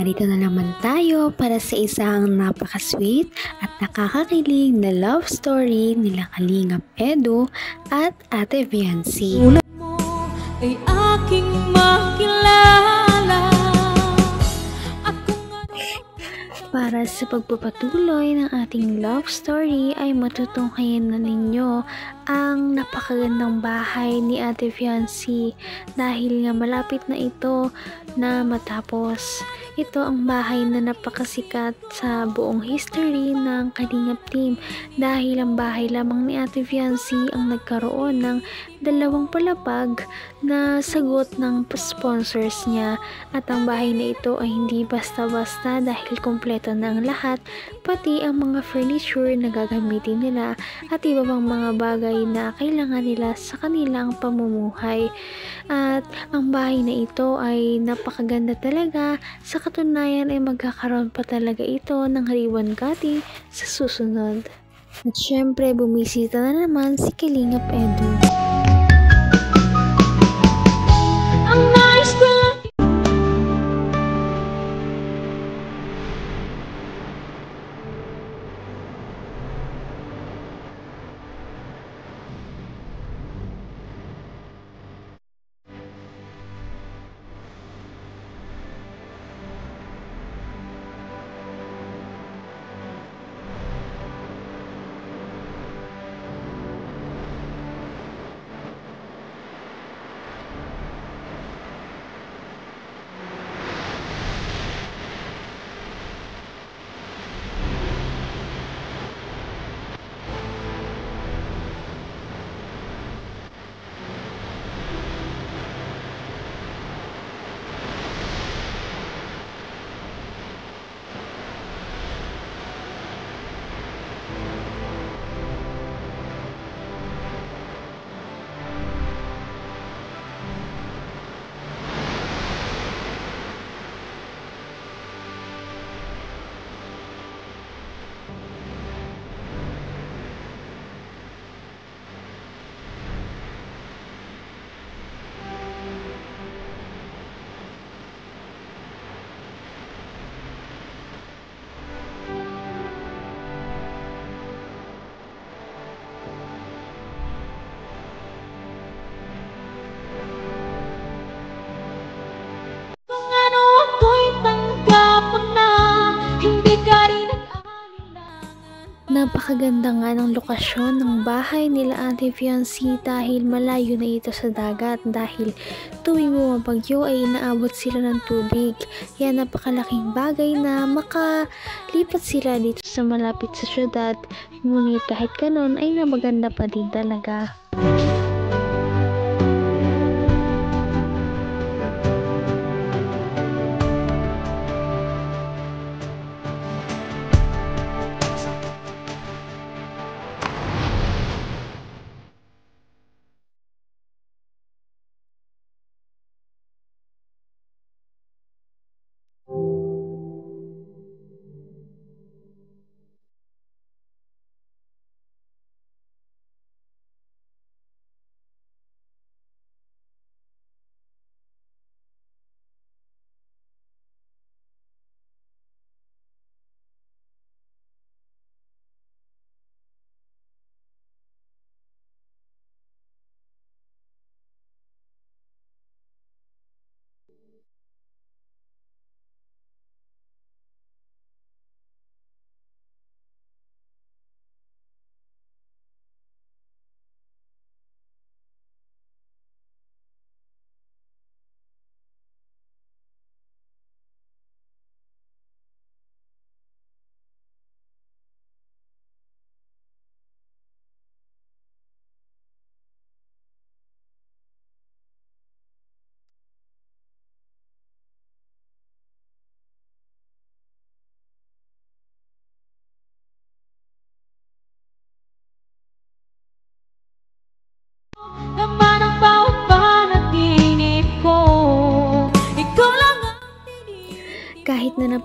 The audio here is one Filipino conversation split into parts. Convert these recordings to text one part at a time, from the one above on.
narito na naman tayo para sa isang napaka-sweet at nakakakilig na love story nila Kalingap Edu at Ate Viancy. Tulad mo ay aking makilala. Para sa pagpapatuloy ng ating love story ay matutunghayan na ninyo ang napakagandang bahay ni Ate Viancy dahil nga malapit na ito na matapos. Ito ang bahay na napakasikat sa buong history ng Kalingap Team dahil ang bahay lamang ni Ate Viancy ang nagkaroon ng 2 palapag na sagot ng sponsors niya, at ang bahay na ito ay hindi basta-basta dahil kompleto na ang lahat, pati ang mga furniture na gagamitin nila at iba pang mga bagay na kailangan nila sa kanilang pamumuhay. At ang bahay na ito ay napakaganda talaga. Sa katunayan ay magkakaroon pa talaga ito ng ribbon cutting sa susunod. At syempre bumisita na naman si Kalingap Edu. Napakaganda nga ng lokasyon ng bahay nila Ate Viancy dahil malayo na ito sa dagat, dahil tuwing bumabagyo ay inaabot sila ng tubig. Kaya napakalaking bagay na makalipat sila dito sa malapit sa syudad. Ngunit kahit ganon ay napaganda pa din talaga.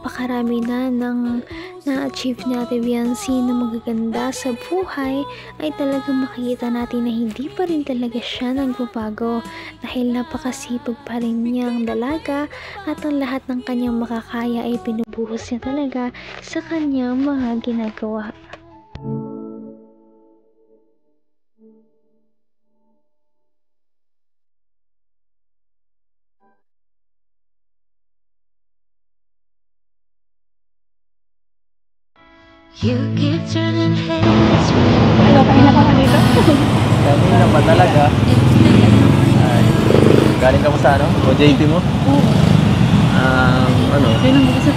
napakarami na ng na-achieve ni Ate Viancy na magaganda sa buhay, ay talagang makikita natin na hindi pa rin talaga siya nagbabago dahil napakasipag pa rin niyang dalaga at ang lahat ng kanyang makakaya ay pinubuhos niya talaga sa kanyang mga ginagawa. You keep turning heads. Kanina pa talaga. Ay, galing ka mo sa ano? OJT mo? Oo. Ano? Yun ang bukas sa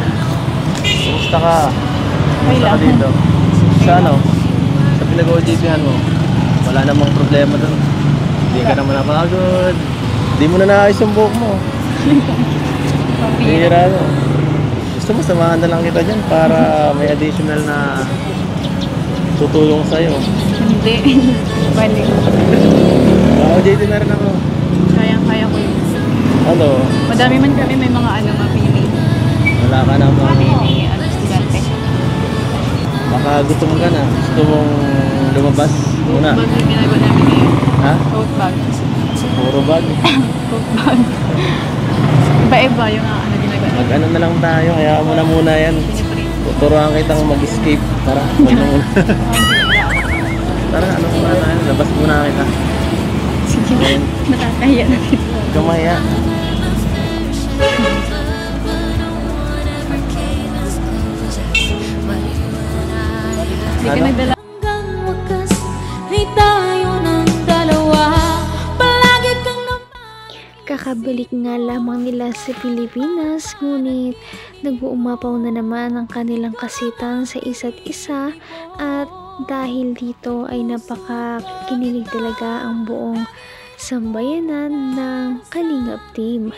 Kumusta ka? Ay, Kumusta ka dito? Sa ano? Sa pinag-OJT-han mo? Wala namang problema doon. Hindi ka naman napagod. Hindi mo na naayos yung buhok mo. Hira no? Gusto mo samahan na lang kita dyan para may additional na tutulong sa'yo. Hindi. Balik. OJT na rin ako. Kayang-kaya ko yun. Ano? Madami man kami may mga mapili. Wala ka namang... Mapili, estudyante. Baka gusto mo ka na. Gusto mong lumabas muna. Tote bag yung ginagawa namin ngayon. Ha? Tote bag. Puro bag. Tote bag. Iba-iba yung ginagawa namin. Mag-ano na lang tayo. Kaya mo na muna yan. Tuturuan kitang mag-escape. Tara, wag na muna. Tara, ano muna tayo. Labas muna kita. Sige, nakakahiya na dito. Kamaya. Hindi ka Ano? nagdala. Hanggang wakas ay tayo ng dalawa. Palagi kang Kakabalik nga lamang nila sa Pilipinas, ngunit nag-uumapaw na naman ang kanilang kasitan sa isa't isa at dahil dito ay napakakinilig talaga ang buong sambayanan ng Kalingap team.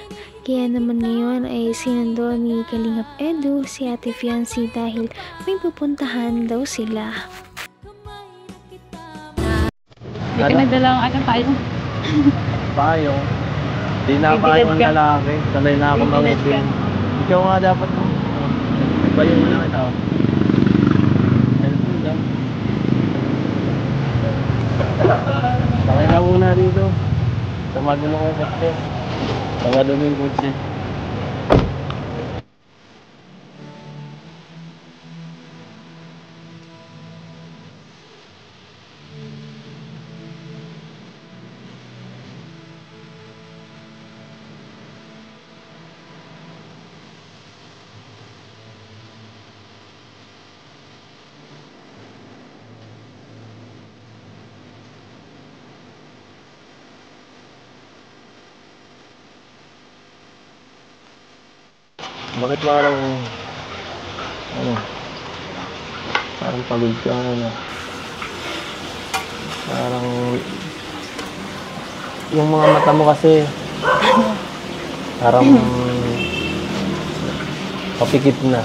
Kaya naman ngayon ay sinundo ni Kalingap Edu si Ate Viancy dahil may pupuntahan daw sila. Hindi ka nagdala ang tayo. Payo. Di na pa kayo ng lalaki. Sanay na ako mag-ibig. Ikaw nga dapat mo. Payo mo na kita. Helpful lang. Sakay ka muna dito. Tamagan mo ko yung kotse. Tamagan mo yung kotse. Bakit parang parang pagod ka parang yung mga mata mo kasi parang papikit na.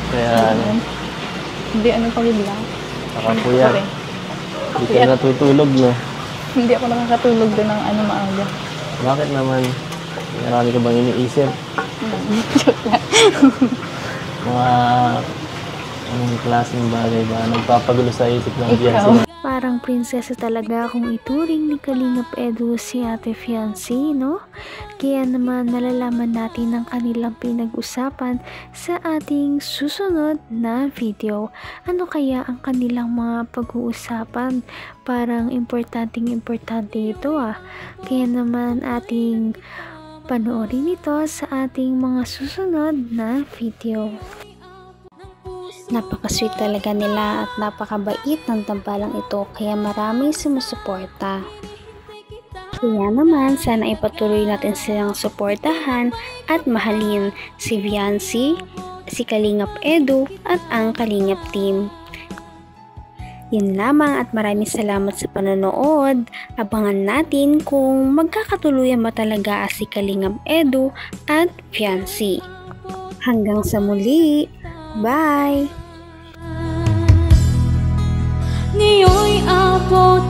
Kaya Hindi, pagibla. nakapuyat. Hindi ka natutulog, no? Hindi ako nakakatulog doon ng maaga. Bakit naman? Marami ka bang iniisip? Mga anong klaseng bagay ba? Nagpapagulo sa isip ng Viancy? Parang prinsesa talaga kung ituring ni Kalingap Edu si Ate Viancy, no? Kaya naman malalaman natin ang kanilang pinag-usapan sa ating susunod na video. Ano kaya ang kanilang mga pag-uusapan? Parang importante ito Kaya naman ating panoorin ito sa ating mga susunod na video. Napaka-sweet talaga nila at napakabait ng tambalang ito kaya maraming sumusuporta. Kaya naman sana ipatuloy natin silang suportahan at mahalin si Viancy, si Kalingap Edu at ang Kalingap team. Yun lamang at maraming salamat sa panonood. Abangan natin kung magkakatuluyan ba talaga si Kalingap Edu at Viancy. Hanggang sa muli. Bye! ngayon'y abot